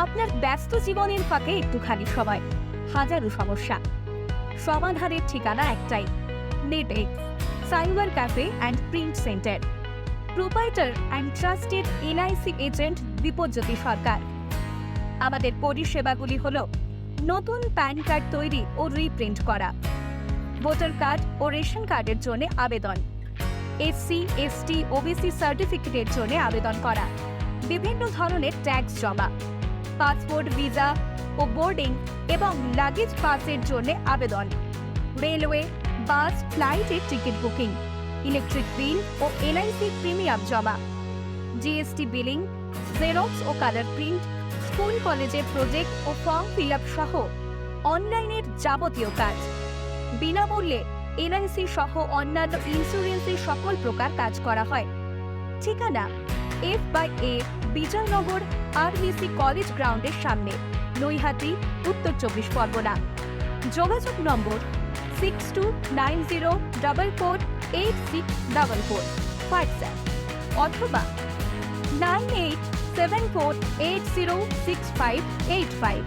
আপনার ব্যস্ত জীবনের ফাঁকে একটুখানি সময়, হাজারো সমস্যা, সমাধানের ঠিকানা একটাই, NetX cyber cafe and print centre. Proprietor and trusted NIC agent Dipjyoti Sarkar. আমাদের পরিষেবাগুলি হল নতুন প্যান কার্ড তৈরি ও রিপ্রিন্ট করা, ভোটার কার্ড ও রেশন কার্ডের জন্য আবেদন, এসসি এসটি ওবিসি সার্টিফিকেটের জন্য আবেদন করা, বিভিন্ন ধরনের ট্যাক্স জমা, পাসপোর্ট ভিসা ও বোর্ডিং এবং লাগেজ পাসের জন্য আবেদন, রেলওয়ে বাস ফ্লাইটের টিকিট বুকিং, ইলেকট্রিক বিল ও এনআইসি প্রিমিয়াম জমা, জিএসটি বিলিং, জেরক্স ও কালার প্রিন্ট, স্কুল কলেজের প্রজেক্ট ও ফর্ম ফিল আপ সহ অনলাইনের যাবতীয় কাজ। বিনামূল্যে এনআইসি সহ অন্যান্য ইন্স্যুরেন্সের সকল প্রকার কাজ করা হয়। ঠিকানা F/A বিজয়নগর RVC কলেজ গ্রাউন্ডের সামনে, নৈহাটি, উত্তর 24 পরগনা। যোগাযোগ নম্বর 6290448644, হোয়াটসঅ্যাপ অথবা 9874806585।